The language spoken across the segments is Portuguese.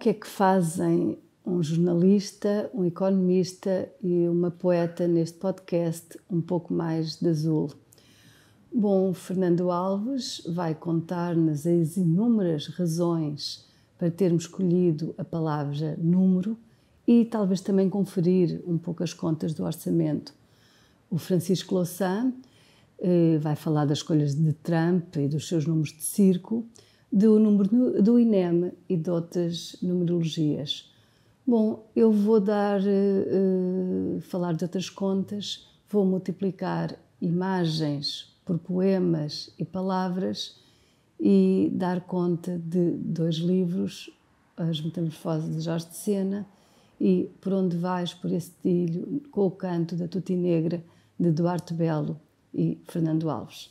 que é que fazem um jornalista, um economista e uma poeta neste podcast Um Pouco Mais de Azul? Bom, Fernando Alves vai contar-nos as inúmeras razões para termos escolhido a palavra número e talvez também conferir um pouco as contas do orçamento. O Francisco Louçã vai falar das escolhas de Trump e dos seus números de circo, do número do INEM e de outras numerologias. Bom, eu vou falar de outras contas, vou multiplicar imagens por poemas e palavras e dar conta de 2 livros, As Metamorfoses de Jorge de Sena e Por Onde Vais, Por Esse Tilho, com o Canto da Tuti Negra, de Duarte Belo e Fernando Alves.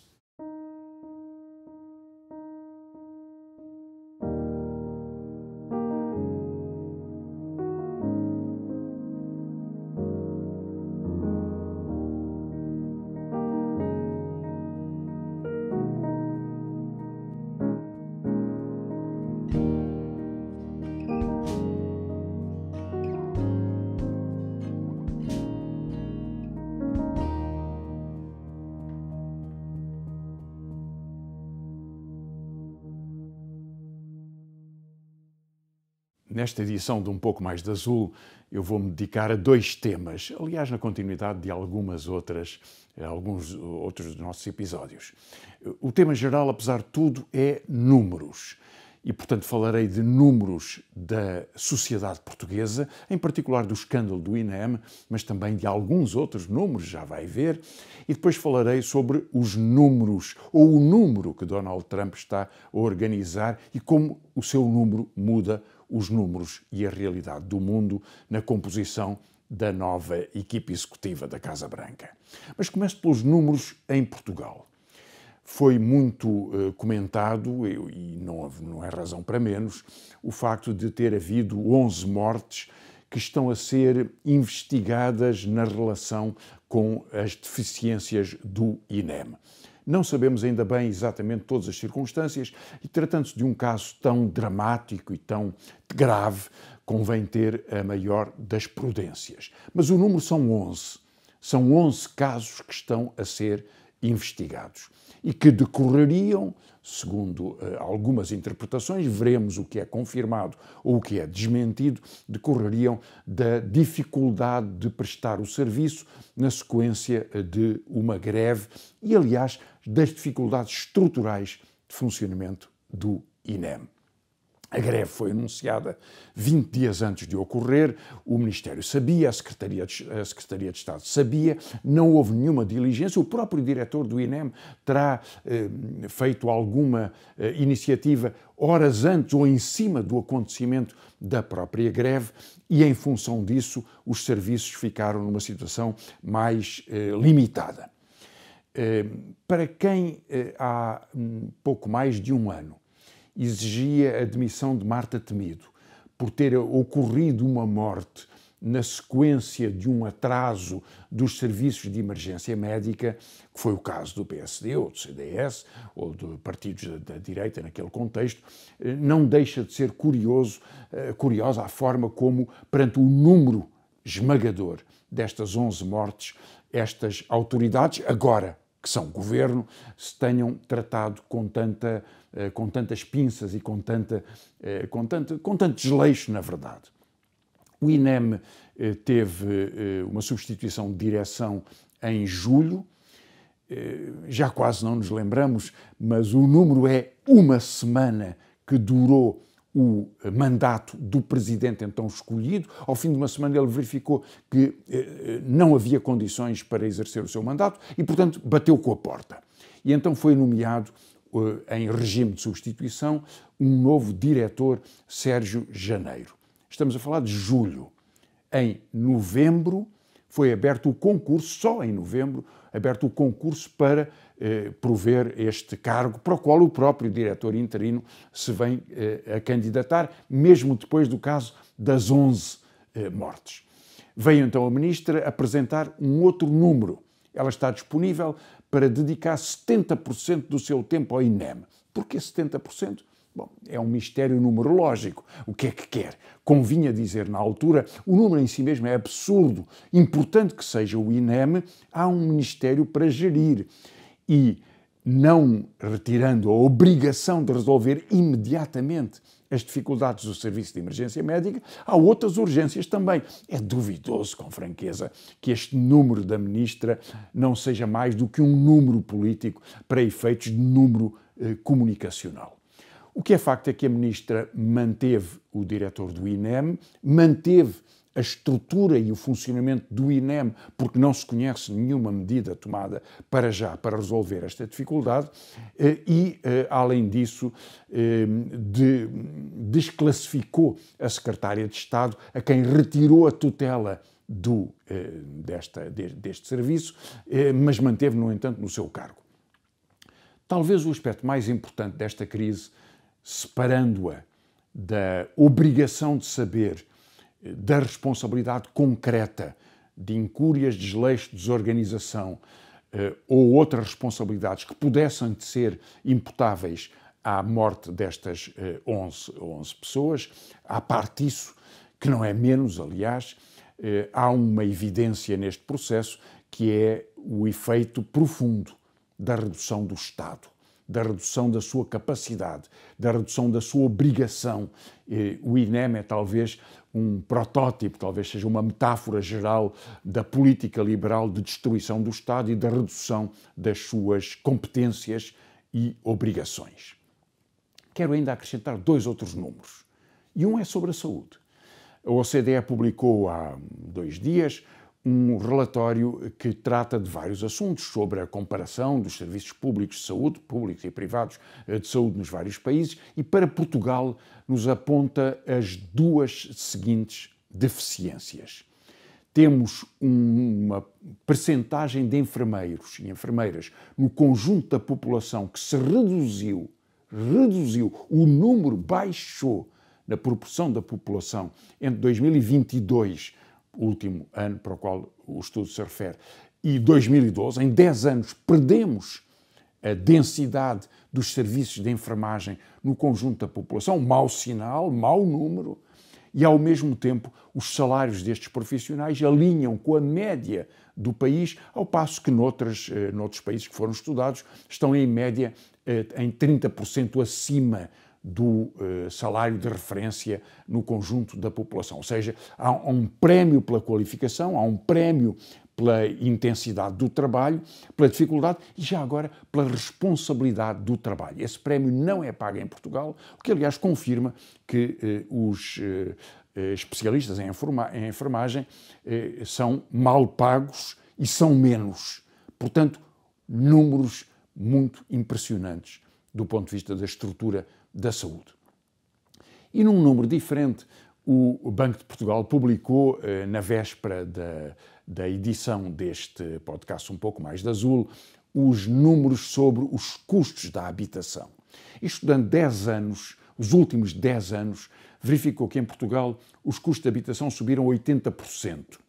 Nesta edição de Um Pouco Mais de Azul, eu vou-me dedicar a 2 temas, aliás, na continuidade de alguns outros dos nossos episódios. O tema geral, apesar de tudo, é números. E, portanto, falarei de números da sociedade portuguesa, em particular do escândalo do INEM, mas também de alguns outros números, já vai ver. E depois falarei sobre os números, ou o número que Donald Trump está a organizar e como o seu número muda os números e a realidade do mundo na composição da nova equipe executiva da Casa Branca. Mas começo pelos números em Portugal. Foi muito comentado, e não é razão para menos, o facto de ter havido 11 mortes que estão a ser investigadas na relação com as deficiências do INEM. Não sabemos ainda bem exatamente todas as circunstâncias e, tratando-se de um caso tão dramático e tão grave, convém ter a maior das prudências. Mas o número são 11. São 11 casos que estão a ser investigados e que decorreriam, segundo algumas interpretações, veremos o que é confirmado ou o que é desmentido, decorreriam da dificuldade de prestar o serviço na sequência de uma greve e, aliás, das dificuldades estruturais de funcionamento do INEM. A greve foi anunciada 20 dias antes de ocorrer, o Ministério sabia, a Secretaria de Estado sabia, não houve nenhuma diligência, o próprio diretor do INEM terá feito alguma iniciativa horas antes ou em cima do acontecimento da própria greve e, em função disso, os serviços ficaram numa situação mais limitada. Para quem há pouco mais de um ano exigia a demissão de Marta Temido por ter ocorrido uma morte na sequência de um atraso dos serviços de emergência médica, que foi o caso do PSD ou do CDS ou de partidos da direita naquele contexto, não deixa de ser curiosa a forma como, perante o número esmagador destas 11 mortes, estas autoridades, agora que são governo, se tenham tratado com tantas pinças e com tanto desleixo, na verdade. O INEM teve uma substituição de direção em julho, já quase não nos lembramos, mas o número é uma semana que durou o mandato do presidente então escolhido. Ao fim de uma semana ele verificou que não havia condições para exercer o seu mandato e, portanto, bateu com a porta. E então foi nomeado, em regime de substituição, um novo diretor, Sérgio Janeiro. Estamos a falar de julho. Em novembro foi aberto o concurso, só em novembro, aberto o concurso para prover este cargo, para o qual o próprio diretor interino se vem a candidatar, mesmo depois do caso das 11 mortes. Veio então a ministra apresentar um outro número. Ela está disponível para dedicar 70% do seu tempo ao INEM. Porquê 70%? Bom, é um mistério numerológico. O que é que quer? Convinha dizer na altura, o número em si mesmo é absurdo. Importante que seja o INEM, há um ministério para gerir. E não retirando a obrigação de resolver imediatamente as dificuldades do serviço de emergência médica, há outras urgências também. É duvidoso, com franqueza, que este número da ministra não seja mais do que um número político para efeitos de número comunicacional. O que é facto é que a ministra manteve o diretor do INEM, manteve a estrutura e o funcionamento do INEM, porque não se conhece nenhuma medida tomada para já para resolver esta dificuldade e, além disso, desclassificou a secretária de Estado, a quem retirou a tutela deste serviço, mas manteve, no entanto, no seu cargo. Talvez o aspecto mais importante desta crise, separando-a da obrigação de saber, da responsabilidade concreta de incúrias, desleixo, desorganização ou outras responsabilidades que pudessem ser imputáveis à morte destas 11 pessoas, à parte disso, que não é menos, aliás, há uma evidência neste processo que é o efeito profundo da redução do Estado, da redução da sua capacidade, da redução da sua obrigação. O INEM é talvez um protótipo, talvez seja uma metáfora geral da política liberal de destruição do Estado e da redução das suas competências e obrigações. Quero ainda acrescentar 2 outros números. E um é sobre a saúde. A OCDE publicou há 2 dias um relatório que trata de vários assuntos sobre a comparação dos serviços públicos de saúde, públicos e privados de saúde nos vários países, e para Portugal nos aponta as 2 seguintes deficiências. Temos uma percentagem de enfermeiros e enfermeiras no conjunto da população que se reduziu, o número baixou na proporção da população entre 2022, o último ano para o qual o estudo se refere, e 2012, em 10 anos, perdemos a densidade dos serviços de enfermagem no conjunto da população, mau sinal, mau número, e ao mesmo tempo os salários destes profissionais alinham com a média do país, ao passo que noutros países que foram estudados estão em média em 30% acima do salário de referência no conjunto da população. Ou seja, há um prémio pela qualificação, há um prémio pela intensidade do trabalho, pela dificuldade e já agora pela responsabilidade do trabalho. Esse prémio não é pago em Portugal, o que aliás confirma que os especialistas em enfermagem são mal pagos e são menos. Portanto, números muito impressionantes do ponto de vista da estrutura da saúde. E num número diferente, o Banco de Portugal publicou, na véspera da edição deste podcast Um Pouco Mais de Azul, os números sobre os custos da habitação. Estudando 10 anos, os últimos 10 anos, verificou que em Portugal os custos de habitação subiram 80%,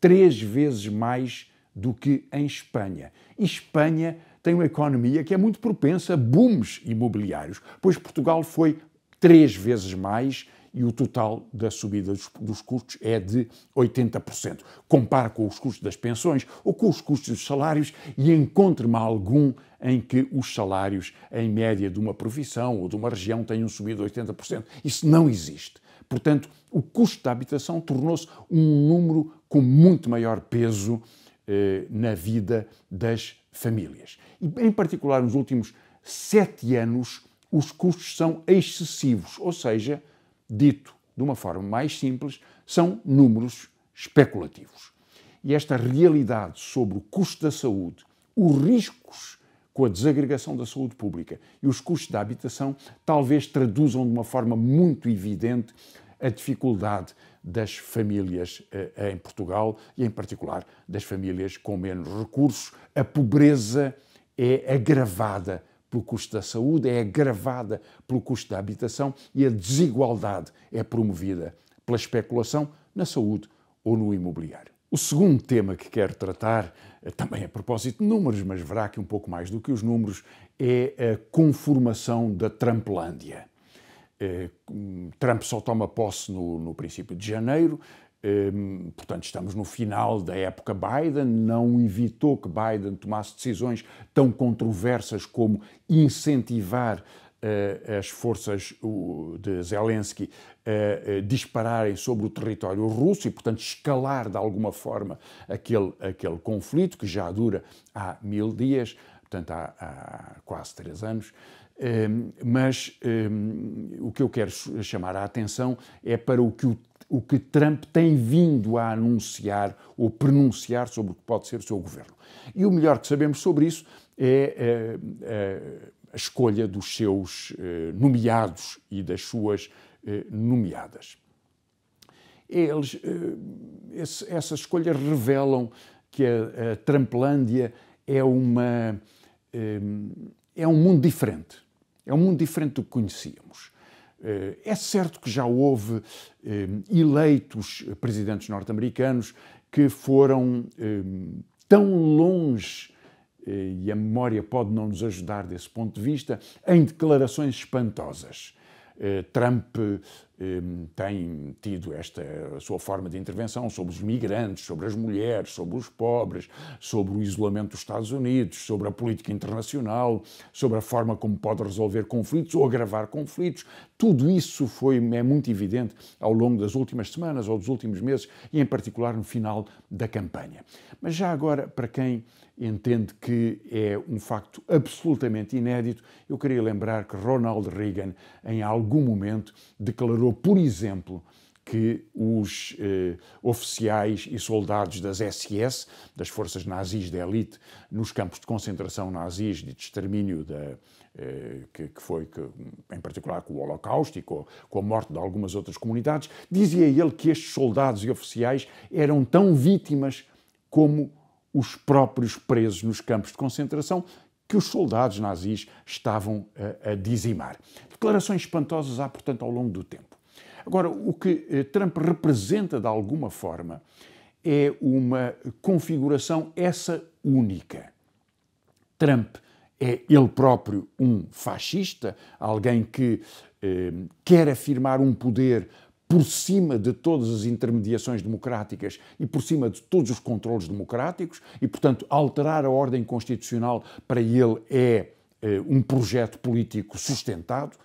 3 vezes mais do que em Espanha. E Espanha tem uma economia que é muito propensa a booms imobiliários, pois Portugal foi 3 vezes mais e o total da subida dos custos é de 80%. Compare com os custos das pensões ou com os custos dos salários e encontre-me algum em que os salários, em média, de uma profissão ou de uma região tenham subido 80%. Isso não existe. Portanto, o custo da habitação tornou-se um número com muito maior peso na vida das famílias. E, em particular, nos últimos 7 anos, os custos são excessivos, ou seja, dito de uma forma mais simples, são números especulativos. E esta realidade sobre o custo da saúde, os riscos com a desagregação da saúde pública e os custos da habitação, talvez traduzam de uma forma muito evidente a dificuldade das famílias em Portugal e, em particular, das famílias com menos recursos. A pobreza é agravada pelo custo da saúde, é agravada pelo custo da habitação e a desigualdade é promovida pela especulação na saúde ou no imobiliário. O segundo tema que quero tratar, também a propósito de números, mas verá que um pouco mais do que os números, é a conformação da Trumplândia. Trump só toma posse no princípio de janeiro, portanto estamos no final da época Biden, não evitou que Biden tomasse decisões tão controversas como incentivar as forças de Zelensky a dispararem sobre o território russo e, portanto, escalar de alguma forma aquele conflito que já dura há 1000 dias, portanto há quase 3 anos. Mas o que eu quero chamar a atenção é para o que Trump tem vindo a anunciar ou pronunciar sobre o que pode ser o seu governo. E o melhor que sabemos sobre isso é a escolha dos seus nomeados e das suas nomeadas. Essas escolhas revelam que a Trumplândia é um mundo diferente. É um mundo diferente do que conhecíamos. É certo que já houve eleitos presidentes norte-americanos que foram tão longe, e a memória pode não nos ajudar desse ponto de vista, em declarações espantosas. Trump tem tido esta sua forma de intervenção sobre os migrantes, sobre as mulheres, sobre os pobres, sobre o isolamento dos Estados Unidos, sobre a política internacional, sobre a forma como pode resolver conflitos ou agravar conflitos. Tudo isso é muito evidente ao longo das últimas semanas ou dos últimos meses e, em particular, no final da campanha. Mas já agora, para quem entende que é um facto absolutamente inédito, eu queria lembrar que Ronald Reagan, em algum momento, declarou, por exemplo, que os oficiais e soldados das SS, das forças nazis de elite, nos campos de concentração nazis de extermínio em particular com o Holocausto e com a morte de algumas outras comunidades, dizia ele que estes soldados e oficiais eram tão vítimas como os próprios presos nos campos de concentração que os soldados nazis estavam a dizimar. Declarações espantosas há, portanto, ao longo do tempo. Agora, o que Trump representa, de alguma forma, é uma configuração essa única. Trump é ele próprio um fascista, alguém que quer afirmar um poder por cima de todas as intermediações democráticas e por cima de todos os controles democráticos e, portanto, alterar a ordem constitucional para ele é um projeto político sustentado.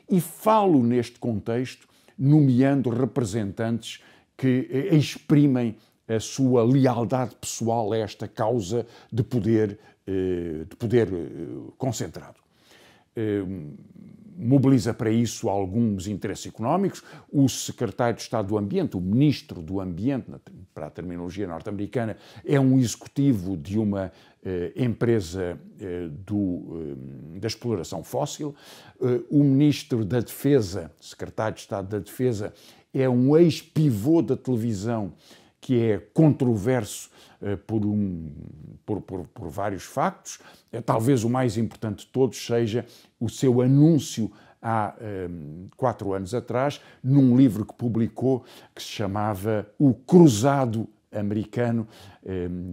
E falo neste contexto nomeando representantes que exprimem a sua lealdade pessoal a esta causa de poder concentrado. Mobiliza para isso alguns interesses económicos. O secretário de Estado do Ambiente, o ministro do Ambiente, para a terminologia norte-americana, é um executivo de uma empresa da exploração fóssil. O ministro da Defesa, secretário de Estado da Defesa, é um ex-pivô da televisão que é controverso por vários factos. Talvez o mais importante de todos seja o seu anúncio há 4 anos atrás, num livro que publicou que se chamava O Cruzado Americano,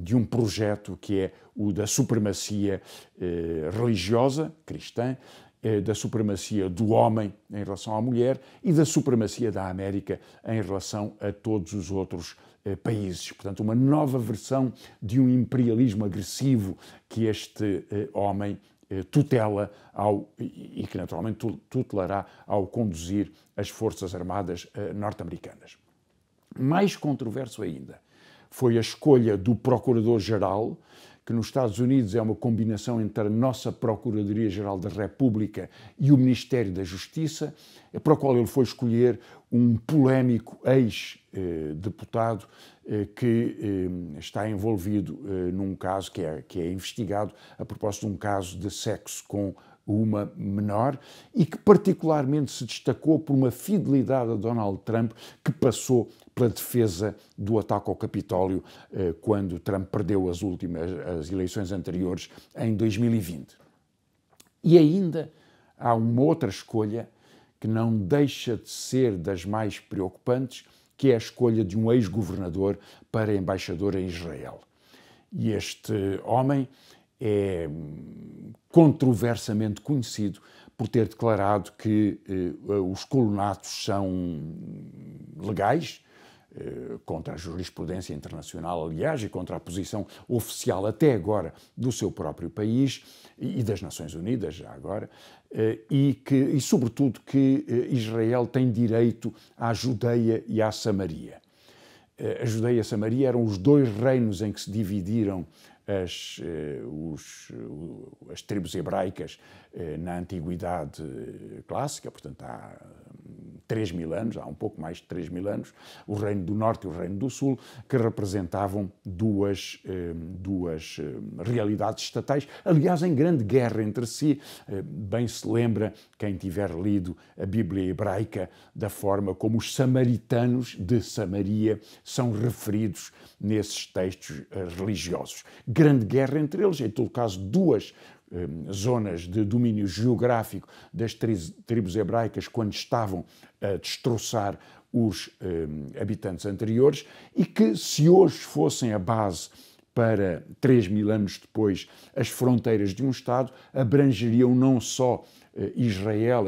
de um projeto que é o da supremacia religiosa cristã, da supremacia do homem em relação à mulher e da supremacia da América em relação a todos os outros países. Portanto, uma nova versão de um imperialismo agressivo que este homem tutela e que naturalmente tutelará ao conduzir as Forças Armadas norte-americanas. Mais controverso ainda foi a escolha do Procurador-Geral, que nos Estados Unidos é uma combinação entre a nossa Procuradoria-Geral da República e o Ministério da Justiça, para o qual ele foi escolher um polémico ex-deputado que está envolvido num caso que é investigado a propósito de um caso de sexo com uma menor e que particularmente se destacou por uma fidelidade a Donald Trump que passou pela defesa do ataque ao Capitólio quando Trump perdeu as eleições anteriores em 2020. E ainda há uma outra escolha que não deixa de ser das mais preocupantes, que é a escolha de um ex-governador para embaixador em Israel. E este homem é controversamente conhecido por ter declarado que os colonatos são legais, contra a jurisprudência internacional, aliás, e contra a posição oficial até agora do seu próprio país e das Nações Unidas, já agora, e sobretudo que Israel tem direito à Judeia e à Samaria. A Judeia e a Samaria eram os dois reinos em que se dividiram as tribos hebraicas na Antiguidade Clássica, portanto há 3.000 anos, há um pouco mais de 3.000 anos, o Reino do Norte e o Reino do Sul, que representavam duas realidades estatais, aliás, em grande guerra entre si. Bem se lembra, quem tiver lido a Bíblia hebraica, da forma como os samaritanos de Samaria são referidos nesses textos religiosos. Grande guerra entre eles, em todo caso, duas zonas de domínio geográfico das tribos hebraicas quando estavam a destroçar os habitantes anteriores e que, se hoje fossem a base para 3.000 anos depois as fronteiras de um Estado, abrangeriam não só Israel,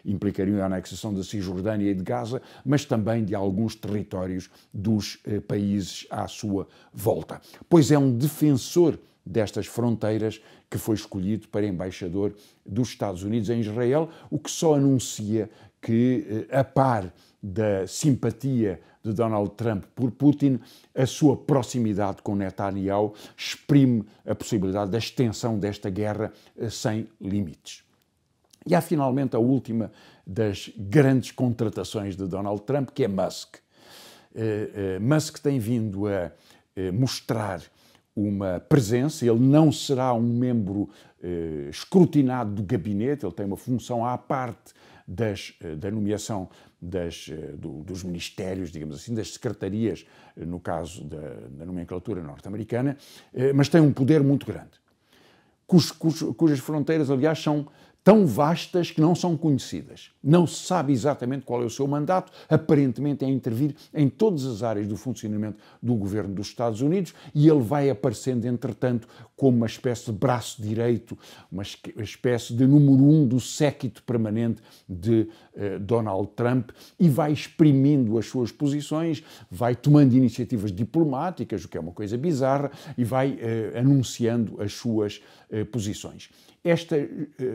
implicariam a anexação da Cisjordânia e de Gaza, mas também de alguns territórios dos países à sua volta. Pois é um defensor destas fronteiras que foi escolhido para embaixador dos Estados Unidos em Israel, o que só anuncia que, a par da simpatia de Donald Trump por Putin, a sua proximidade com Netanyahu exprime a possibilidade da extensão desta guerra sem limites. E há finalmente a última das grandes contratações de Donald Trump, que é Musk. Musk tem vindo a mostrar uma presença, ele não será um membro escrutinado do gabinete, ele tem uma função à parte da nomeação dos ministérios, digamos assim, das secretarias, no caso da nomenclatura norte-americana, mas tem um poder muito grande, cujas fronteiras, aliás, são tão vastas que não são conhecidas. Não se sabe exatamente qual é o seu mandato, aparentemente é intervir em todas as áreas do funcionamento do governo dos Estados Unidos e ele vai aparecendo, entretanto, como uma espécie de braço direito, uma espécie de número 1 do séquito permanente de Donald Trump e vai exprimindo as suas posições, vai tomando iniciativas diplomáticas, o que é uma coisa bizarra, e vai anunciando as suas posições. Esta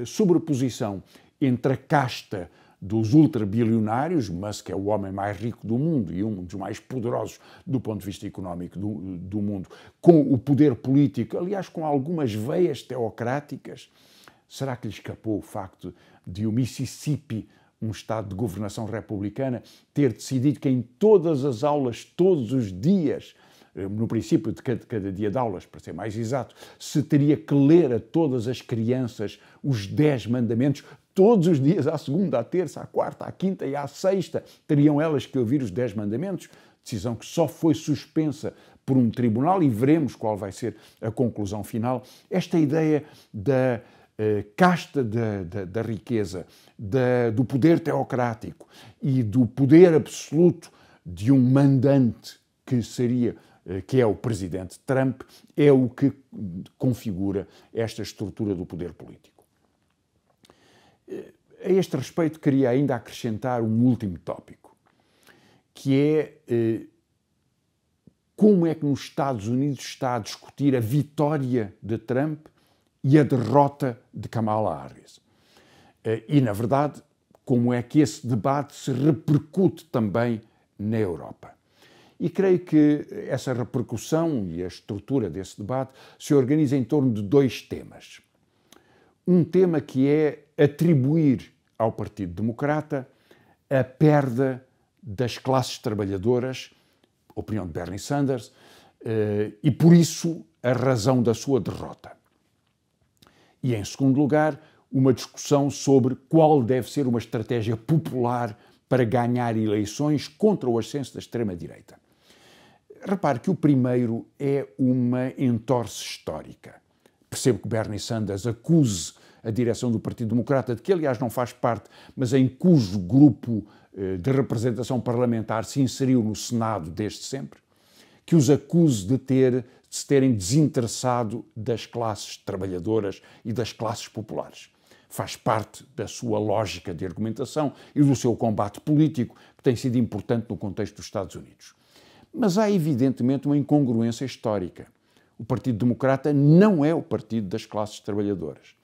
sobreposição entre a casta dos ultrabilionários, Musk é o homem mais rico do mundo e um dos mais poderosos do ponto de vista económico do mundo, com o poder político, aliás, com algumas veias teocráticas. Será que lhe escapou o facto de o Mississippi, um estado de governação republicana, ter decidido que em todas as aulas, todos os dias, no princípio de cada dia de aulas, para ser mais exato, se teria que ler a todas as crianças os 10 mandamentos, todos os dias, à segunda, à terça, à quarta, à quinta e à sexta, teriam elas que ouvir os 10 mandamentos, decisão que só foi suspensa por um tribunal e veremos qual vai ser a conclusão final. Esta ideia da casta da riqueza, do poder teocrático e do poder absoluto de um mandante que é o presidente Trump, é o que configura esta estrutura do poder político. A este respeito, queria ainda acrescentar um último tópico, que é como é que nos Estados Unidos está a discutir a vitória de Trump e a derrota de Kamala Harris. E, na verdade, como é que esse debate se repercute também na Europa. E creio que essa repercussão e a estrutura desse debate se organiza em torno de 2 temas. Um tema que é atribuir ao Partido Democrata a perda das classes trabalhadoras, opinião de Bernie Sanders, e por isso a razão da sua derrota. E, em segundo lugar, uma discussão sobre qual deve ser uma estratégia popular para ganhar eleições contra o ascenso da extrema-direita. Repare que o primeiro é uma entorse histórica. Percebo que Bernie Sanders acuse a direção do Partido Democrata, de que aliás não faz parte, mas em cujo grupo de representação parlamentar se inseriu no Senado desde sempre, que os acuse de se terem desinteressado das classes trabalhadoras e das classes populares. faz parte da sua lógica de argumentação e do seu combate político, que tem sido importante no contexto dos Estados Unidos. Mas há, evidentemente, uma incongruência histórica. O Partido Democrata não é o partido das classes trabalhadoras.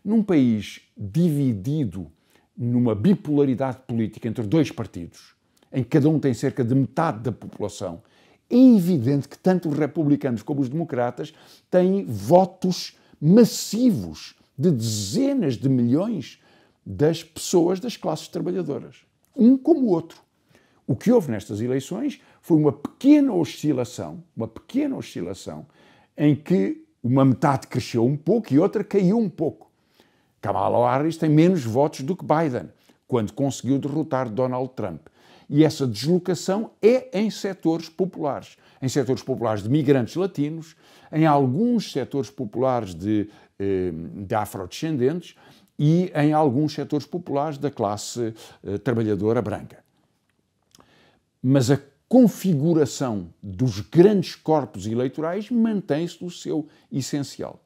Num país dividido numa bipolaridade política entre dois partidos, em que cada um tem cerca de metade da população, é evidente que tanto os republicanos como os democratas têm votos massivos de dezenas de milhões das pessoas das classes trabalhadoras, um como o outro. O que houve nestas eleições foi uma pequena oscilação em que uma metade cresceu um pouco e outra caiu um pouco. Kamala Harris tem menos votos do que Biden, quando conseguiu derrotar Donald Trump. E essa deslocação é em setores populares de migrantes latinos, em alguns setores populares de afrodescendentes e em alguns setores populares da classe trabalhadora branca. Mas a configuração dos grandes corpos eleitorais mantém-se no seu essencial.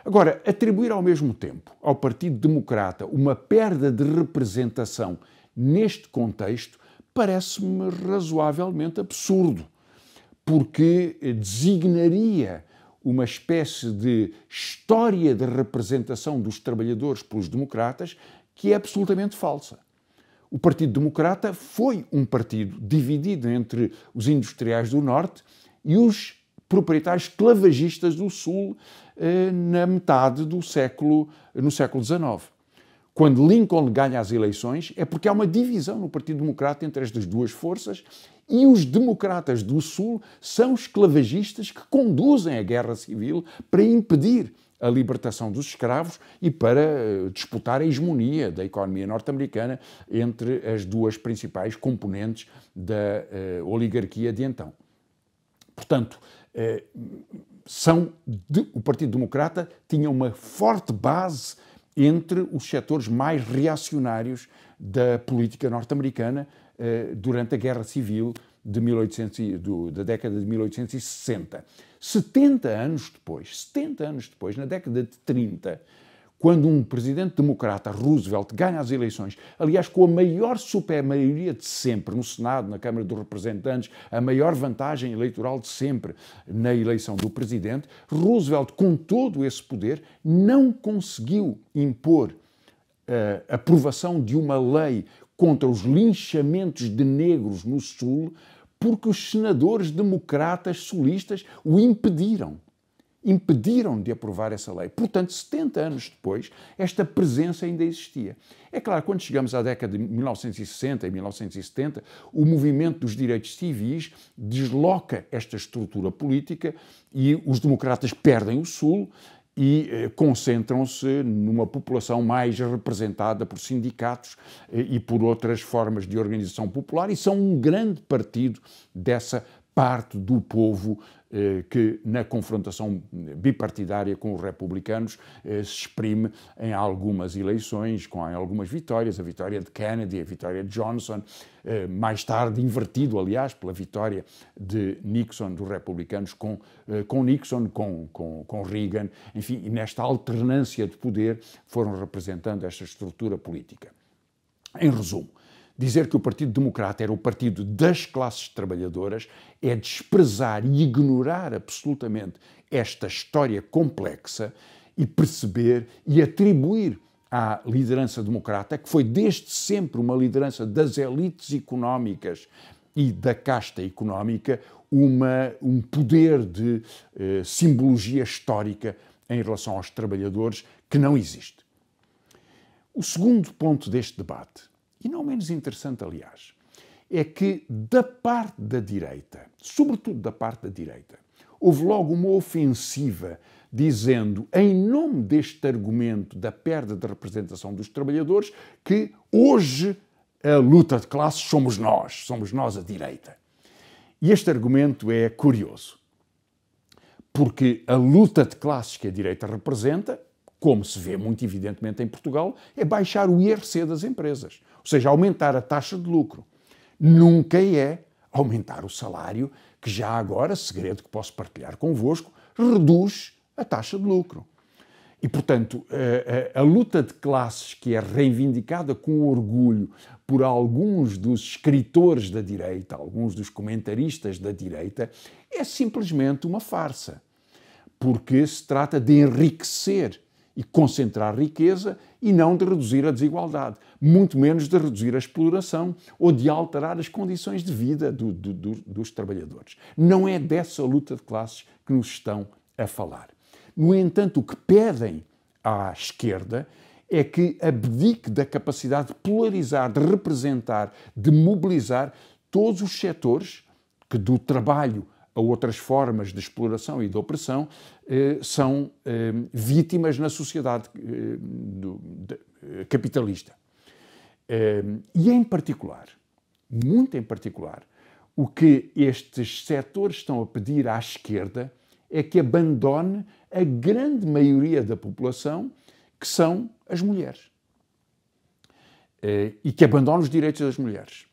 Agora, atribuir ao mesmo tempo ao Partido Democrata uma perda de representação neste contexto parece-me razoavelmente absurdo, porque designaria uma espécie de história de representação dos trabalhadores pelos democratas que é absolutamente falsa. O Partido Democrata foi um partido dividido entre os industriais do Norte e os proprietários esclavagistas do Sul na metade do século XIX. Quando Lincoln ganha as eleições é porque há uma divisão no Partido Democrata entre estas duas forças e os democratas do Sul são esclavagistas que conduzem a guerra civil para impedir a libertação dos escravos e para disputar a hegemonia da economia norte-americana entre as duas principais componentes da oligarquia de então. Portanto, o Partido Democrata tinha uma forte base entre os setores mais reacionários da política norte-americana durante a Guerra Civil da década de 1860. 70 anos depois, na década de 30, quando um presidente democrata, Roosevelt, ganha as eleições, aliás, com a maior supermaioria de sempre no Senado, na Câmara dos Representantes, a maior vantagem eleitoral de sempre na eleição do presidente, Roosevelt, com todo esse poder, não conseguiu impor a aprovação de uma lei contra os linchamentos de negros no Sul, porque os senadores democratas sulistas o impediram de aprovar essa lei. Portanto, 70 anos depois, esta presença ainda existia. É claro, quando chegamos à década de 1960 e 1970, o movimento dos direitos civis desloca esta estrutura política e os democratas perdem o Sul e concentram-se numa população mais representada por sindicatos e por outras formas de organização popular e são um grande partido dessa parte do povo que, na confrontação bipartidária com os republicanos, se exprime em algumas eleições, com algumas vitórias, a vitória de Kennedy, a vitória de Johnson, mais tarde invertido, aliás, pela vitória de Nixon, dos republicanos, com Nixon, com Reagan, enfim, e nesta alternância de poder foram representando esta estrutura política. Em resumo, dizer que o Partido Democrata era o partido das classes trabalhadoras é desprezar e ignorar absolutamente esta história complexa e perceber e atribuir à liderança democrata, que foi desde sempre uma liderança das elites económicas e da casta económica, um poder de simbologia histórica em relação aos trabalhadores que não existe. O segundo ponto deste debate, e não menos interessante, aliás, é que da parte da direita, sobretudo da parte da direita, houve logo uma ofensiva dizendo, em nome deste argumento da perda de representação dos trabalhadores, que hoje a luta de classes somos nós a direita. E este argumento é curioso, porque a luta de classes que a direita representa, como se vê muito evidentemente em Portugal, é baixar o IRC das empresas, ou seja, aumentar a taxa de lucro. Nunca é aumentar o salário, que já agora, segredo que posso partilhar convosco, reduz a taxa de lucro. E, portanto, a luta de classes que é reivindicada com orgulho por alguns dos escritores da direita, alguns dos comentaristas da direita, é simplesmente uma farsa, porque se trata de enriquecer e concentrar riqueza e não de reduzir a desigualdade, muito menos de reduzir a exploração ou de alterar as condições de vida dos trabalhadores. Não é dessa luta de classes que nos estão a falar. No entanto, o que pedem à esquerda é que abdique da capacidade de polarizar, de representar, de mobilizar todos os setores que do trabalho a outras formas de exploração e de opressão são vítimas na sociedade capitalista. E em particular, muito em particular, o que estes setores estão a pedir à esquerda é que abandone a grande maioria da população, que são as mulheres. E que abandone os direitos das mulheres.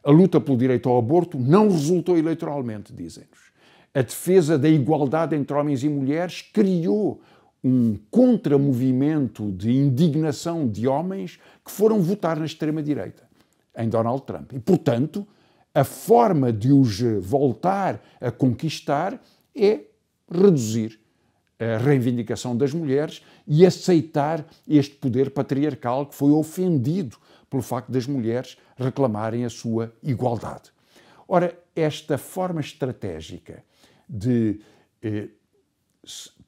A luta pelo direito ao aborto não resultou eleitoralmente, dizem-nos. A defesa da igualdade entre homens e mulheres criou um contramovimento de indignação de homens que foram votar na extrema-direita, em Donald Trump. E, portanto, a forma de os voltar a conquistar é reduzir a reivindicação das mulheres e aceitar este poder patriarcal que foi ofendido pelo facto das mulheres reclamarem a sua igualdade. Ora, esta forma estratégica de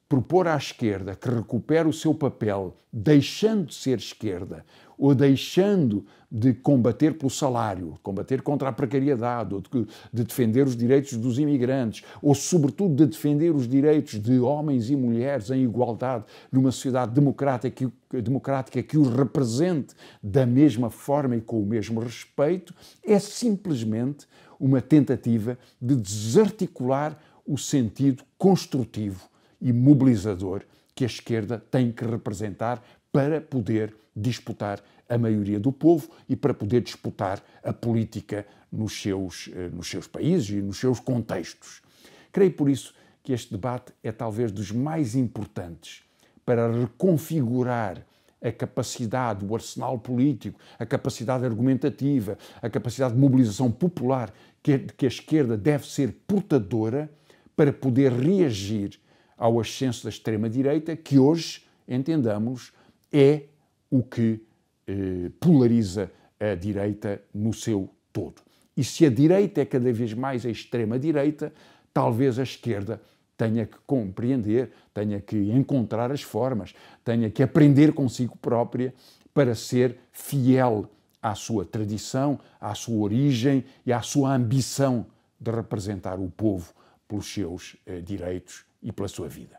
propor à esquerda que recupere o seu papel, deixando de ser esquerda, ou deixando de combater pelo salário, combater contra a precariedade, ou de defender os direitos dos imigrantes, ou sobretudo de defender os direitos de homens e mulheres em igualdade numa sociedade democrática que os represente da mesma forma e com o mesmo respeito, é simplesmente uma tentativa de desarticular o sentido construtivo e mobilizador que a esquerda tem que representar para poder disputar a maioria do povo e para poder disputar a política nos seus países e nos seus contextos. Creio, por isso, que este debate é talvez dos mais importantes para reconfigurar a capacidade, o arsenal político, a capacidade argumentativa, a capacidade de mobilização popular que a esquerda deve ser portadora para poder reagir ao ascenso da extrema-direita, que hoje, entendamos, é o que polariza a direita no seu todo. E se a direita é cada vez mais a extrema-direita, talvez a esquerda tenha que compreender, tenha que encontrar as formas, tenha que aprender consigo própria para ser fiel à sua tradição, à sua origem e à sua ambição de representar o povo pelos seus direitos e pela sua vida.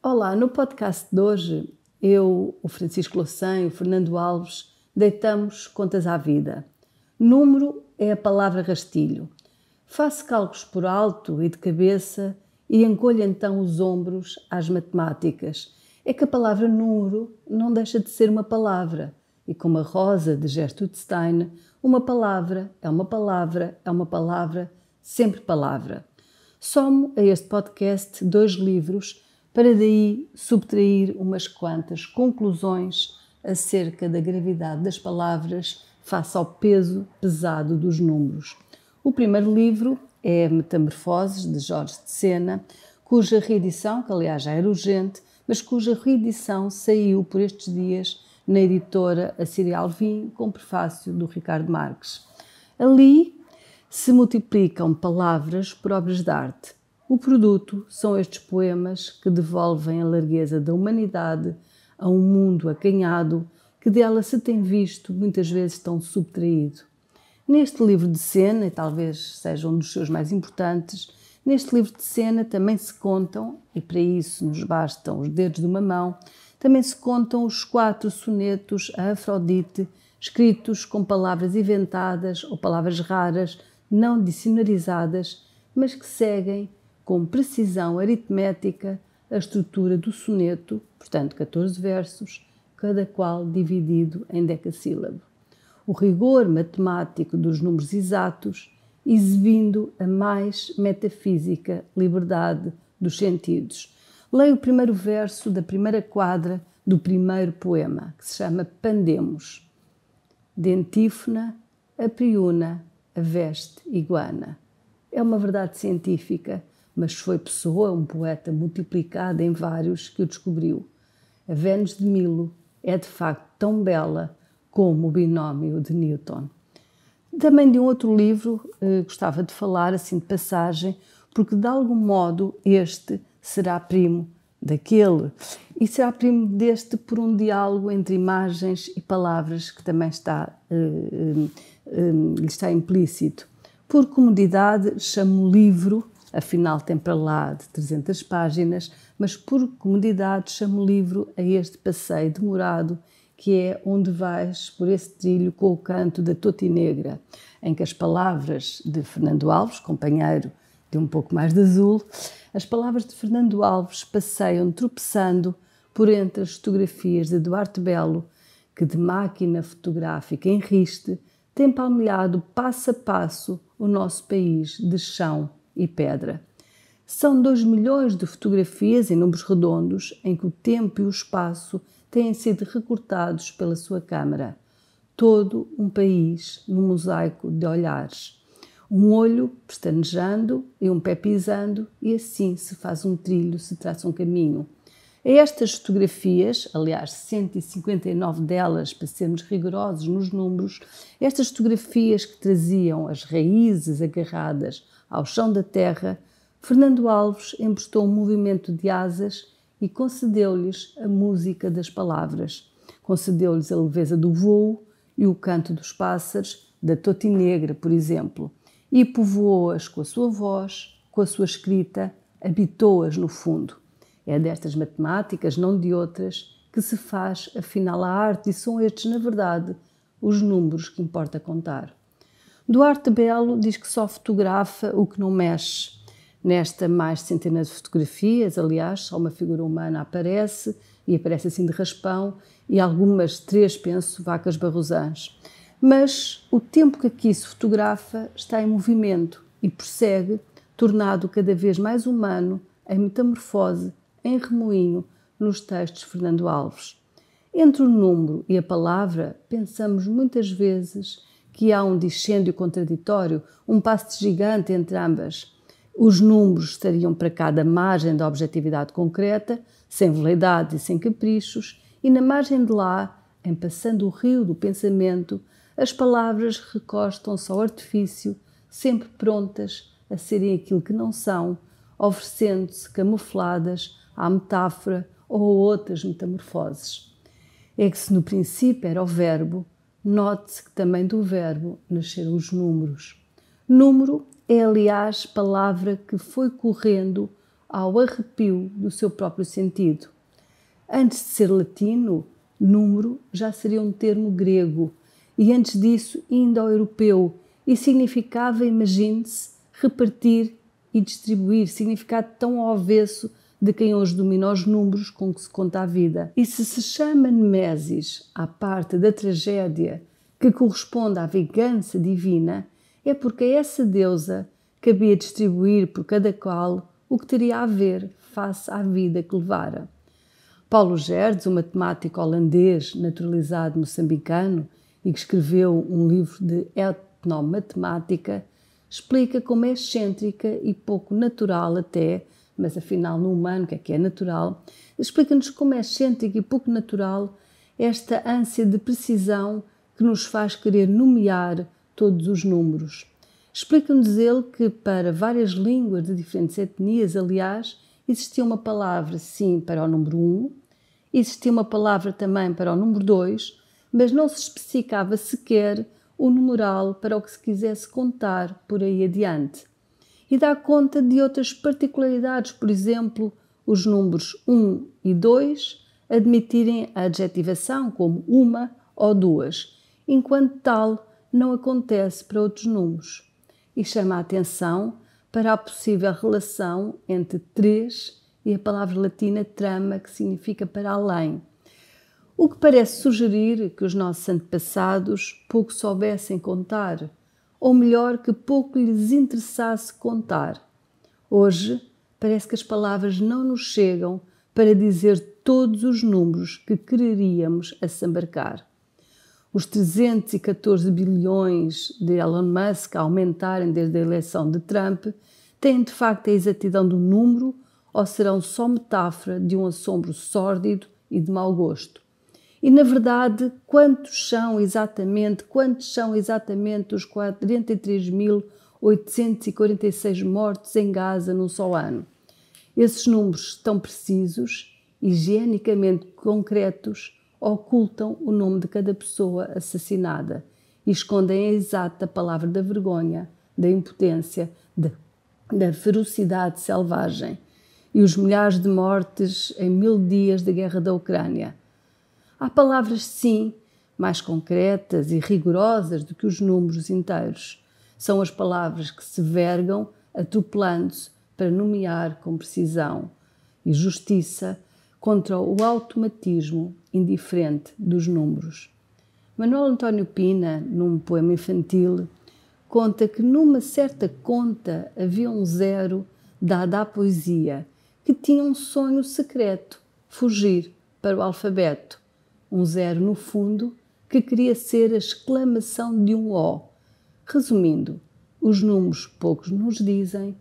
Olá, no podcast de hoje, eu, o Francisco Louçã e o Fernando Alves deitamos contas à vida. Número é a palavra rastilho. Faço cálculos por alto e de cabeça e encolho então os ombros às matemáticas. É que a palavra número não deixa de ser uma palavra. E como a rosa de Gertrude Stein, uma palavra é uma palavra, é uma palavra, sempre palavra. Somo a este podcast 2 livros para daí subtrair umas quantas conclusões acerca da gravidade das palavras face ao peso pesado dos números. O primeiro livro é Metamorfoses, de Jorge de Sena, cuja reedição, que aliás já era urgente, mas cuja reedição saiu por estes dias na editora Assíria Alvim, com prefácio do Ricardo Marques. Ali se multiplicam palavras por obras de arte. O produto são estes poemas que devolvem a largueza da humanidade a um mundo acanhado que dela se tem visto muitas vezes tão subtraído. Neste livro de Sena, e talvez seja um dos seus mais importantes, neste livro de Sena também se contam, e para isso nos bastam os dedos de uma mão, também se contam os 4 sonetos a Afrodite, escritos com palavras inventadas ou palavras raras, não dicionarizadas, mas que seguem com precisão aritmética a estrutura do soneto, portanto 14 versos, cada qual dividido em decassílabo. O rigor matemático dos números exatos, exibindo a mais metafísica liberdade dos sentidos. Leia o primeiro verso da primeira quadra do primeiro poema, que se chama Pandemos. Dentífona, a priuna, a veste iguana. É uma verdade científica, mas foi Pessoa, um poeta multiplicado em vários, que o descobriu. A Vênus de Milo é de facto tão bela como o binómio de Newton. Também de um outro livro gostava de falar, assim de passagem, porque de algum modo este será primo daquele e será primo deste por um diálogo entre imagens e palavras que também lhe está implícito. Por comodidade chamo livro, afinal tem para lá de 300 páginas, mas por comodidade chamo livro a este passeio demorado que é onde vais por esse trilho com o canto da Totinegra, em que as palavras de Fernando Alves, companheiro de Um Pouco Mais de Azul, as palavras de Fernando Alves passeiam tropeçando por entre as fotografias de Duarte Belo, que de máquina fotográfica em riste tem palmilhado passo a passo o nosso país de chão e pedra. São 2 milhões de fotografias em números redondos em que o tempo e o espaço têm sido recortados pela sua câmara. Todo um país num mosaico de olhares. Um olho pestanejando e um pé pisando, e assim se faz um trilho, se traça um caminho. A estas fotografias, aliás 159 delas, para sermos rigorosos nos números, estas fotografias que traziam as raízes agarradas ao chão da terra, Fernando Alves emprestou um movimento de asas e concedeu-lhes a música das palavras. Concedeu-lhes a leveza do voo e o canto dos pássaros, da Totinegra, por exemplo, e povoou-as com a sua voz, com a sua escrita, habitou-as no fundo. É destas matemáticas, não de outras, que se faz, afinal, a arte, e são estes, na verdade, os números que importa contar. Duarte Belo diz que só fotografa o que não mexe. Nesta mais de centenas de fotografias, aliás, só uma figura humana aparece, e aparece assim de raspão, e algumas 3, penso, vacas barrosãs. Mas o tempo que aqui se fotografa está em movimento e prossegue, tornado cada vez mais humano, em metamorfose, em remoinho, nos textos de Fernando Alves. Entre o número e a palavra, pensamos muitas vezes que há um discêndio contraditório, um passo de gigante entre ambas. Os números estariam para cada margem da objetividade concreta, sem veleidade e sem caprichos, e na margem de lá, em passando o rio do pensamento, as palavras recostam-se ao artifício, sempre prontas a serem aquilo que não são, oferecendo-se camufladas à metáfora ou a outras metamorfoses. É que se no princípio era o verbo, note-se que também do verbo nasceram os números. Número é, aliás, palavra que foi correndo ao arrepio do seu próprio sentido. Antes de ser latino, número já seria um termo grego e antes disso indo-europeu e significava, imagine-se, repartir e distribuir, significado tão ao avesso de quem hoje domina os números com que se conta a vida. E se chama Nemesis à parte da tragédia que corresponde à vingança divina, é porque a essa deusa cabia distribuir por cada qual o que teria a ver face à vida que levara. Paulo Gerdes, um matemático holandês naturalizado moçambicano e que escreveu um livro de etnomatemática, explica como é excêntrica e pouco natural até, mas afinal no humano o que é natural, explica-nos como é excêntrica e pouco natural esta ânsia de precisão que nos faz querer nomear todos os números. Explica-nos ele que para várias línguas de diferentes etnias, aliás, existia uma palavra sim para o número 1, existia uma palavra também para o número 2, mas não se especificava sequer o numeral para o que se quisesse contar por aí adiante. E dá conta de outras particularidades, por exemplo, os números 1 e 2 admitirem a adjetivação como uma ou duas, enquanto tal não acontece para outros números. E chama a atenção para a possível relação entre 3 e a palavra latina trama, que significa para além. O que parece sugerir que os nossos antepassados pouco soubessem contar, ou melhor, que pouco lhes interessasse contar. Hoje, parece que as palavras não nos chegam para dizer todos os números que quereríamos assambarcar. Os 314 bilhões de Elon Musk a aumentarem desde a eleição de Trump têm de facto a exatidão do número ou serão só metáfora de um assombro sórdido e de mau gosto? E, na verdade, quantos são exatamente os 43.846 mortos em Gaza num só ano? Esses números tão precisos, higienicamente concretos, ocultam o nome de cada pessoa assassinada e escondem a exata palavra da vergonha, da impotência, da ferocidade selvagem e os milhares de mortes em 1000 dias da guerra da Ucrânia. Há palavras, sim, mais concretas e rigorosas do que os números inteiros. São as palavras que se vergam, atropelando-se para nomear com precisão e justiça contra o automatismo indiferente dos números. Manuel António Pina, num poema infantil, conta que numa certa conta havia um zero dado à poesia que tinha um sonho secreto, fugir para o alfabeto. Um zero, no fundo, que queria ser a exclamação de um O. Resumindo, os números poucos nos dizem,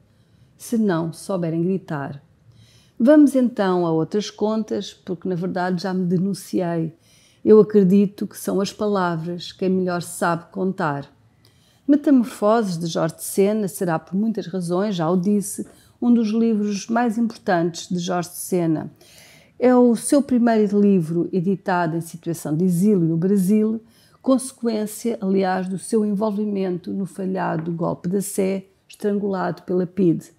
se não souberem gritar. Vamos então a outras contas, porque na verdade já me denunciei. Eu acredito que são as palavras quem melhor sabe contar. Metamorfoses, de Jorge de Sena, será por muitas razões, já o disse, um dos livros mais importantes de Jorge de Sena. É o seu primeiro livro editado em situação de exílio no Brasil, consequência, aliás, do seu envolvimento no falhado golpe da Sé, estrangulado pela PIDE.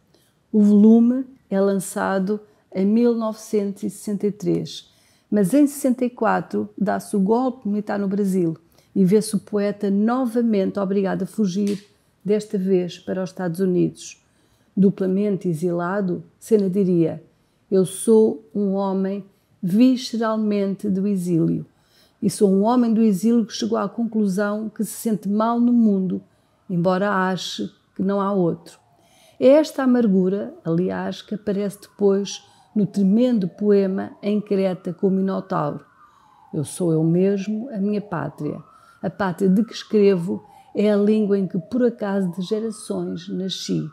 O volume é lançado em 1963, mas em 64 dá-se o golpe militar no Brasil e vê-se o poeta novamente obrigado a fugir, desta vez para os Estados Unidos. Duplamente exilado, Sena diria: eu sou um homem visceralmente do exílio. E sou um homem do exílio que chegou à conclusão que se sente mal no mundo, embora ache que não há outro. É esta amargura, aliás, que aparece depois no tremendo poema Em Creta com o Minotauro. Eu sou eu mesmo, a minha pátria. A pátria de que escrevo é a língua em que, por acaso de gerações, nasci.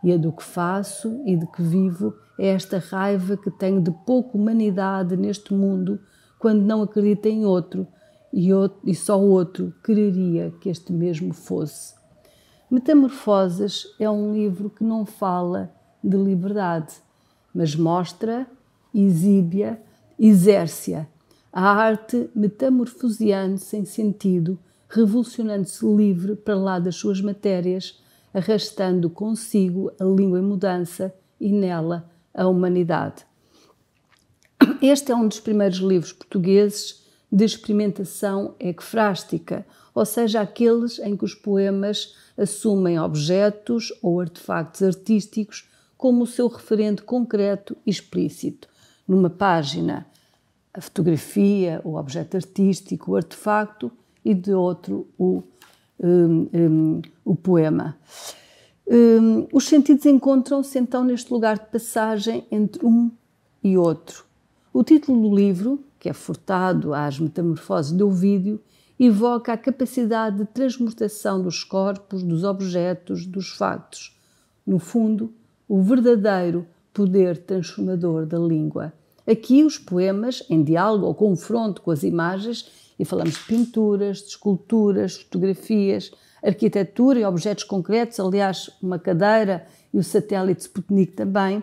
E a do que faço e de que vivo é esta raiva que tenho de pouca humanidade neste mundo quando não acredito em outro e só outro quereria que este mesmo fosse. Metamorfoses é um livro que não fala de liberdade, mas mostra, exibe-a, exerce-a. A arte metamorfoseando-se em sentido, revolucionando-se livre para lá das suas matérias, arrastando consigo a língua em mudança e nela a humanidade. Este é um dos primeiros livros portugueses de experimentação ecfrástica, ou seja, aqueles em que os poemas assumem objetos ou artefactos artísticos como o seu referente concreto e explícito. Numa página, a fotografia, o objeto artístico, o artefacto, e de outro, o poema. Os sentidos encontram-se então neste lugar de passagem entre um e outro. O título do livro, que é furtado às Metamorfoses de Ovídio, evoca a capacidade de transmutação dos corpos, dos objetos, dos factos. No fundo, o verdadeiro poder transformador da língua. Aqui os poemas, em diálogo ou confronto com as imagens, e falamos de pinturas, de esculturas, fotografias, arquitetura e objetos concretos, aliás, uma cadeira e o satélite Sputnik também,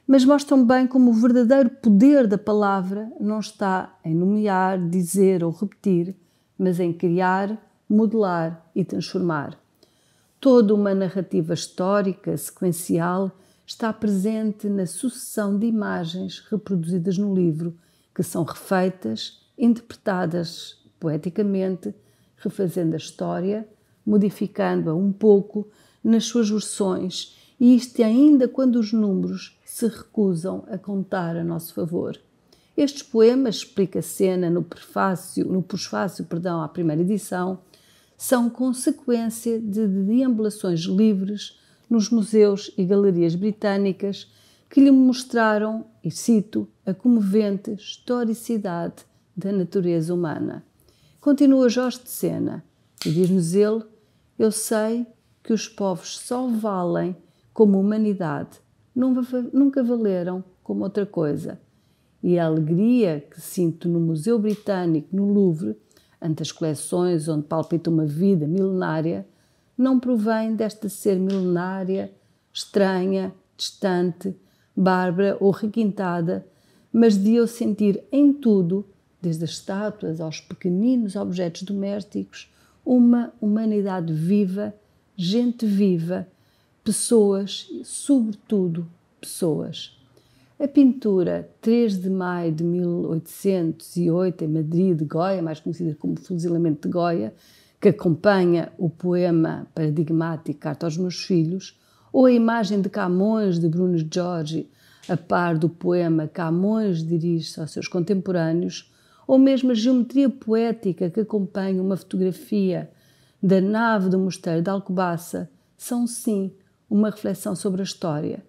mas mostram bem como o verdadeiro poder da palavra não está em nomear, dizer ou repetir, mas em criar, modelar e transformar. Toda uma narrativa histórica, sequencial, está presente na sucessão de imagens reproduzidas no livro, que são refeitas, interpretadas poeticamente, refazendo a história, modificando-a um pouco nas suas versões, e isto ainda quando os números se recusam a contar a nosso favor. Estes poemas, explica Sena no prefácio à primeira edição, são consequência de deambulações livres nos museus e galerias britânicas que lhe mostraram e cito, a comovente historicidade da natureza humana. Continua Jorge de Sena e diz-nos ele: eu sei que os povos só valem como humanidade, nunca valeram como outra coisa. E a alegria que sinto no Museu Britânico, no Louvre, ante as coleções onde palpita uma vida milenária, não provém desta ser milenária, estranha, distante, bárbara ou requintada, mas de eu sentir em tudo, desde as estátuas aos pequeninos objetos domésticos, uma humanidade viva, gente viva, pessoas, sobretudo pessoas. A pintura 3 de maio de 1808, em Madrid, de Goya, mais conhecida como Fuzilamento de Goya, que acompanha o poema paradigmático Carta aos Meus Filhos, ou a imagem de Camões, de Bruno Giorgi, a par do poema Camões dirige-se aos seus contemporâneos, ou mesmo a geometria poética que acompanha uma fotografia da nave do Mosteiro de Alcobaça, são sim uma reflexão sobre a história.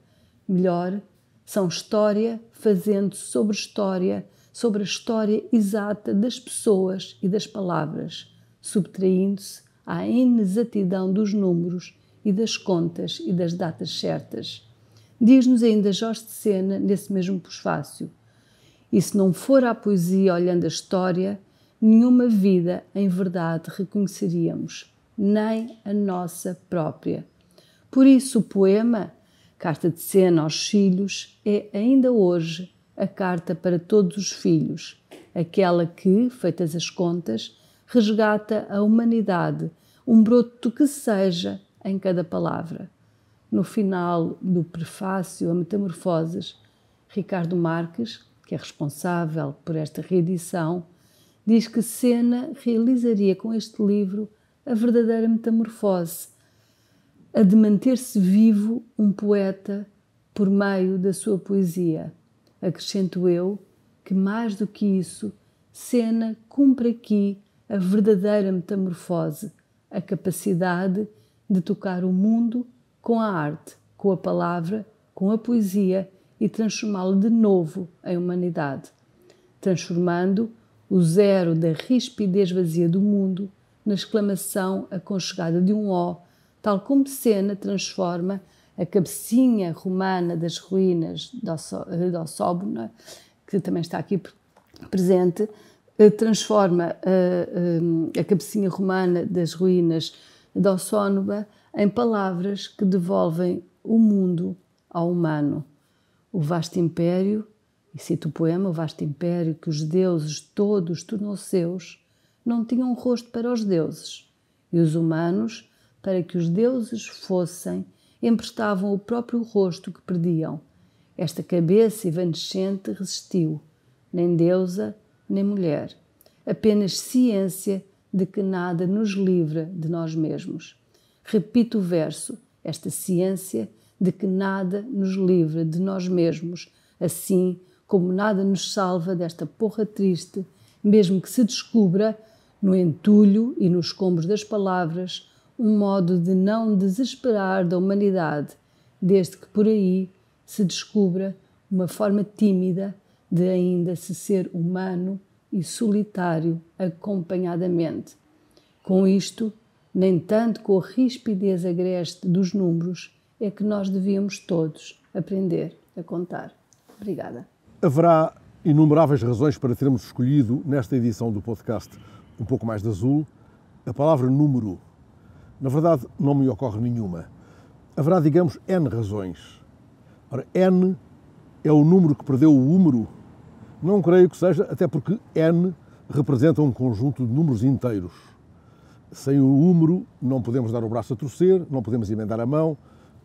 Melhor, são história fazendo sobre a história exata das pessoas e das palavras, subtraindo-se à inexatidão dos números e das contas e das datas certas. Diz-nos ainda Jorge de Sena, nesse mesmo prefácio: e se não for a poesia olhando a história, nenhuma vida em verdade reconheceríamos, nem a nossa própria. Por isso o poema Carta de Sena aos Filhos é ainda hoje a carta para todos os filhos, aquela que, feitas as contas, resgata a humanidade, um broto que seja em cada palavra. No final do prefácio a Metamorfoses, Ricardo Marques, que é responsável por esta reedição, diz que Sena realizaria com este livro a verdadeira metamorfose, a de manter-se vivo um poeta por meio da sua poesia. Acrescento eu que, mais do que isso, Sena cumpre aqui a verdadeira metamorfose, a capacidade de tocar o mundo com a arte, com a palavra, com a poesia e transformá-lo de novo em humanidade, transformando o zero da rispidez vazia do mundo na exclamação aconchegada de um ó, tal como Sena transforma a cabecinha romana das ruínas de Ossóbona, que também está aqui presente, transforma a cabecinha romana das ruínas de Ossónova em palavras que devolvem o mundo ao humano. O vasto império, e cito o poema, o vasto império que os deuses todos tornou seus, não tinham rosto para os deuses, e os humanos, para que os deuses fossem, emprestavam o próprio rosto que perdiam. Esta cabeça evanescente resistiu, nem deusa, nem mulher, apenas ciência de que nada nos livra de nós mesmos. Repito o verso, esta ciência de que nada nos livra de nós mesmos, assim como nada nos salva desta porra triste, mesmo que se descubra, no entulho e nos escombros das palavras, um modo de não desesperar da humanidade, desde que por aí se descubra uma forma tímida de ainda se ser humano e solitário acompanhadamente. Com isto, nem tanto com a rispidez agreste dos números, é que nós devíamos todos aprender a contar. Obrigada. Haverá inumeráveis razões para termos escolhido, nesta edição do podcast Um Pouco Mais de Azul, a palavra número. Na verdade, não me ocorre nenhuma. Haverá, digamos, N razões. Ora, N é o número que perdeu o húmero? Não creio que seja, até porque N representa um conjunto de números inteiros. Sem o húmero não podemos dar o braço a torcer, não podemos emendar a mão,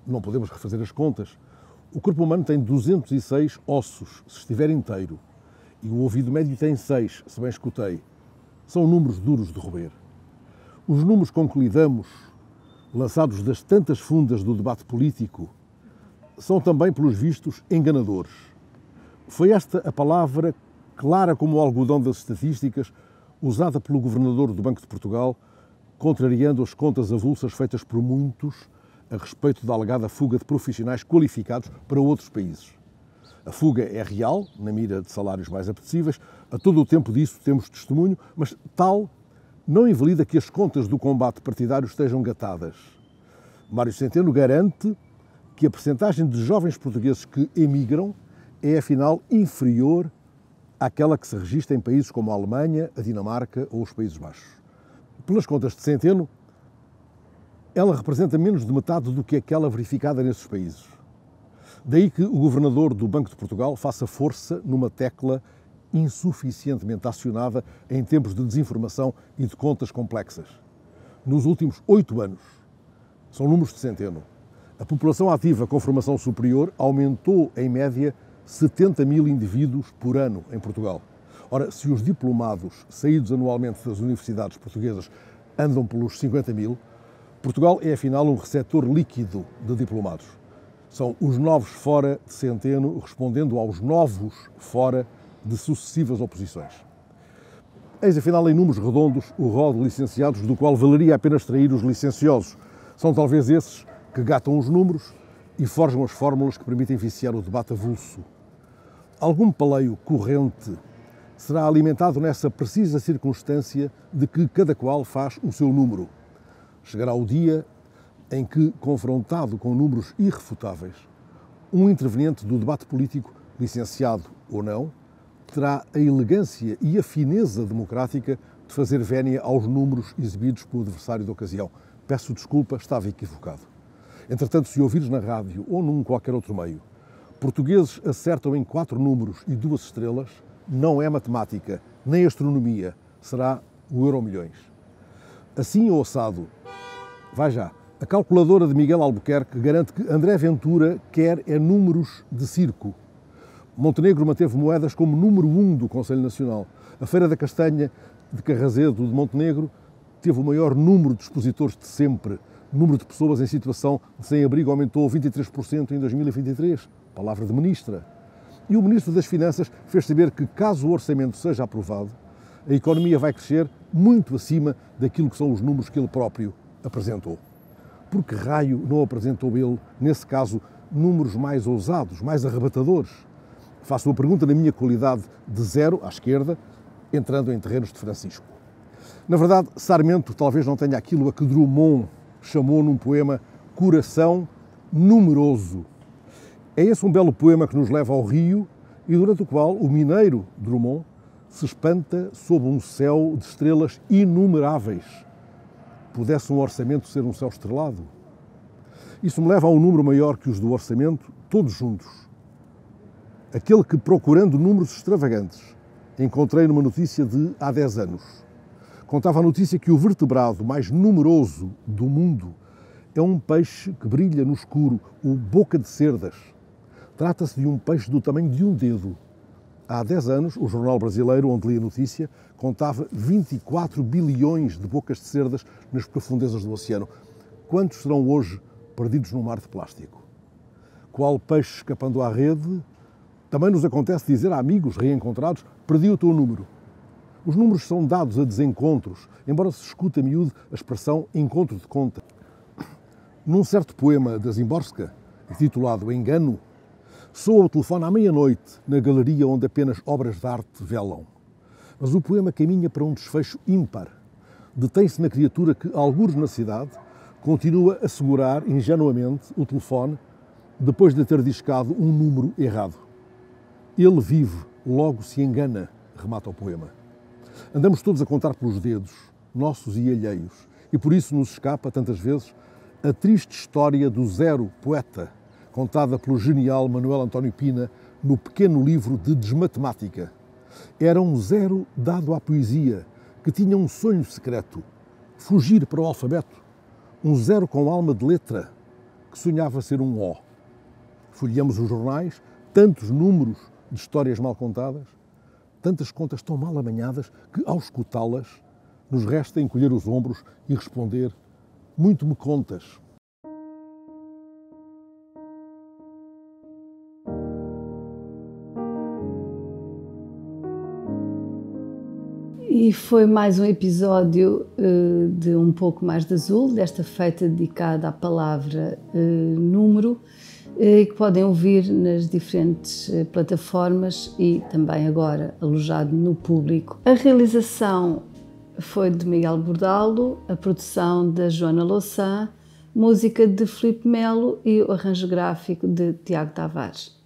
não podemos refazer as contas. O corpo humano tem 206 ossos, se estiver inteiro. E o ouvido médio tem 6, se bem escutei. São números duros de roer. Os números com que lidamos, lançados das tantas fundas do debate político, são também, pelos vistos, enganadores. Foi esta a palavra, clara como o algodão das estatísticas, usada pelo governador do Banco de Portugal, contrariando as contas avulsas feitas por muitos a respeito da alegada fuga de profissionais qualificados para outros países. A fuga é real, na mira de salários mais apetecíveis. A todo o tempo disso temos testemunho, mas tal não invalida que as contas do combate partidário estejam gatadas. Mário Centeno garante que a percentagem de jovens portugueses que emigram é, afinal, inferior àquela que se registra em países como a Alemanha, a Dinamarca ou os Países Baixos. Pelas contas de Centeno, ela representa menos de metade do que aquela verificada nesses países. Daí que o governador do Banco de Portugal faça força numa tecla insuficientemente acionada em tempos de desinformação e de contas complexas. Nos últimos 8 anos, são números de Centeno, a população ativa com formação superior aumentou, em média, 70 mil indivíduos por ano em Portugal. Ora, se os diplomados saídos anualmente das universidades portuguesas andam pelos 50 mil, Portugal é, afinal, um receptor líquido de diplomados. São os novos fora de Centeno respondendo aos novos fora de sucessivas oposições. Eis, afinal, em números redondos, o rol de licenciados do qual valeria a pena extrair os licenciosos. São talvez esses que gatam os números e forjam as fórmulas que permitem viciar o debate avulso. Algum paleio corrente será alimentado nessa precisa circunstância de que cada qual faz o seu número. Chegará o dia em que, confrontado com números irrefutáveis, um interveniente do debate político, licenciado ou não, terá a elegância e a fineza democrática de fazer vénia aos números exibidos pelo adversário da ocasião. Peço desculpa, estava equivocado. Entretanto, se ouvires na rádio ou num qualquer outro meio, portugueses acertam em 4 números e 2 estrelas, não é matemática, nem astronomia, será o Euromilhões. Assim ou assado, vai já. A calculadora de Miguel Albuquerque garante que André Ventura quer números de circo. Montenegro manteve Moedas como número 1 do Conselho Nacional. A Feira da Castanha de Carrazedo de Montenegro teve o maior número de expositores de sempre. O número de pessoas em situação de sem-abrigo aumentou 23% em 2023. Palavra de ministra. E o Ministro das Finanças fez saber que, caso o orçamento seja aprovado, a economia vai crescer muito acima daquilo que são os números que ele próprio apresentou. Por que raio não apresentou ele, nesse caso, números mais ousados, mais arrebatadores? Faço a pergunta na minha qualidade de zero à esquerda, entrando em terrenos de Francisco. Na verdade, Sarmento talvez não tenha aquilo a que Drummond chamou num poema Coração Numeroso. É esse um belo poema que nos leva ao Rio e durante o qual o mineiro Drummond se espanta sob um céu de estrelas inumeráveis. Pudesse um orçamento ser um céu estrelado? Isso me leva a um número maior que os do orçamento, todos juntos. Aquele que, procurando números extravagantes, encontrei numa notícia de há 10 anos. Contava a notícia que o vertebrado mais numeroso do mundo é um peixe que brilha no escuro, o boca de cerdas. Trata-se de um peixe do tamanho de um dedo. Há 10 anos, o jornal brasileiro, onde li a notícia, contava 24 bilhões de bocas de cerdas nas profundezas do oceano. Quantos serão hoje perdidos no mar de plástico? Qual peixe escapando à rede? Também nos acontece dizer a amigos reencontrados, perdi o teu número. Os números são dados a desencontros, embora se escute a miúdo a expressão encontro de conta. Num certo poema da Zimborska, intitulado Engano, soa o telefone à meia-noite na galeria onde apenas obras de arte velam. Mas o poema caminha para um desfecho ímpar. Detém-se na criatura que, algures na cidade, continua a segurar ingenuamente o telefone depois de ter discado um número errado. Ele vive, logo se engana, remata o poema. Andamos todos a contar pelos dedos, nossos e alheios, e por isso nos escapa, tantas vezes, a triste história do zero poeta, contada pelo genial Manuel António Pina no pequeno livro de Desmatemática. Era um zero dado à poesia, que tinha um sonho secreto, fugir para o alfabeto. Um zero com alma de letra, que sonhava ser um O. Folheamos os jornais, tantos números de histórias mal contadas, tantas contas tão mal amanhadas que, ao escutá-las, nos resta encolher os ombros e responder: muito me contas. E foi mais um episódio de Um Pouco Mais de Azul, desta feita dedicada à palavra número, que podem ouvir nas diferentes plataformas e também agora alojado no público. A realização foi de Miguel Bordalo, a produção da Joana Louçã, música de Filipe Melo e o arranjo gráfico de Tiago Tavares.